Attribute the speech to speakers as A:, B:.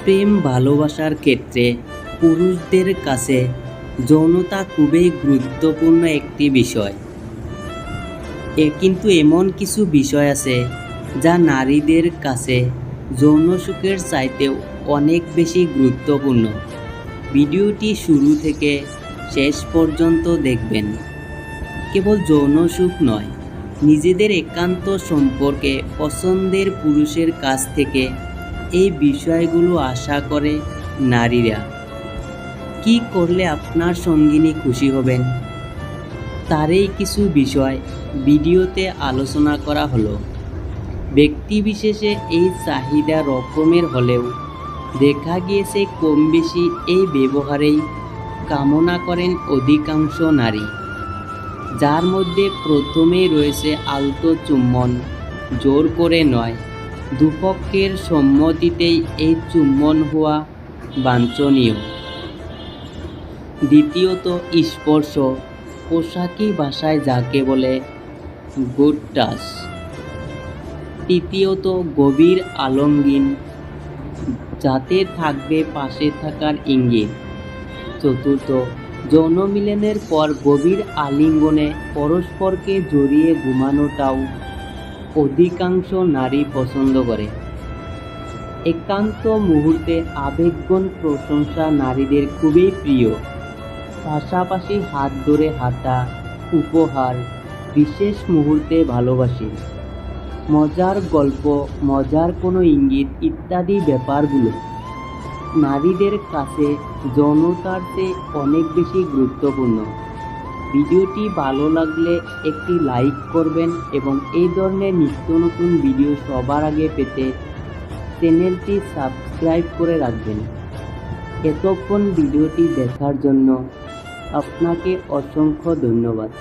A: প্রেম ভালোবাসার ক্ষেত্রে পুরুষদের কাছে যৌনতা খুবই গুরুত্বপূর্ণ একটি বিষয়। কিন্তু এমন কিছু বিষয় আছে যা নারীদের কাছে যৌন সুখের চাইতেও অনেক বেশি গুরুত্বপূর্ণ। ভিডিওটি শুরু থেকে শেষ পর্যন্ত দেখবেন। কেবল যৌন সুখ নয়, নিজেদের একান্ত সম্পর্কে পছন্দের পুরুষের কাছ থেকে এই বিষয়গুলো আশা করে নারীরা। কী করলে আপনার সঙ্গিনী খুশি হবেন, তারই কিছু বিষয় ভিডিওতে আলোচনা করা হলো। ব্যক্তিবিশেষে এই চাহিদা রকমের হলেও দেখা গিয়েছে কম বেশি এই ব্যবহারেই কামনা করেন অধিকাংশ নারী, যার মধ্যে প্রথমেই রয়েছে আলতো চুম্বন। জোর করে নয়, দুপক্ষের সম্মতিতেই এই চুম্বন হওয়া বাঞ্ছনীয়। দ্বিতীয়ত স্পর্শ, পোশাকি ভাষায় যাকে বলে গুড টাচ। তৃতীয়ত গভীর আলিঙ্গন, যাতে থাকবে পাশে থাকার ইঙ্গিত। চতুর্থ, যৌন মিলনের পর গভীর আলিঙ্গনে পরস্পরকে জড়িয়ে ঘুমানোটাও অধিকাংশ নারী পছন্দ করে। একান্ত মুহূর্তে আবেগঘন প্রশংসা নারীদের খুবই প্রিয়। পাশাপাশি হাত ধরে হাঁটা, উপহার, বিশেষ মুহূর্তে ভালোবাসি, মজার গল্প, মজার কোনো ইঙ্গিত ইত্যাদি ব্যাপারগুলো নারীদের কাছে যৌনতার চেয়ে অনেক বেশি গুরুত্বপূর্ণ। ভিডিওটি ভালো লাগলে একটি লাইক করবেন এবং এই ধরনের নিত্য নতুন ভিডিও সবার আগে পেতে চ্যানেলটি সাবস্ক্রাইব করে রাখবেন। এতক্ষণ ভিডিওটি দেখার জন্য আপনাকে অসংখ্য ধন্যবাদ।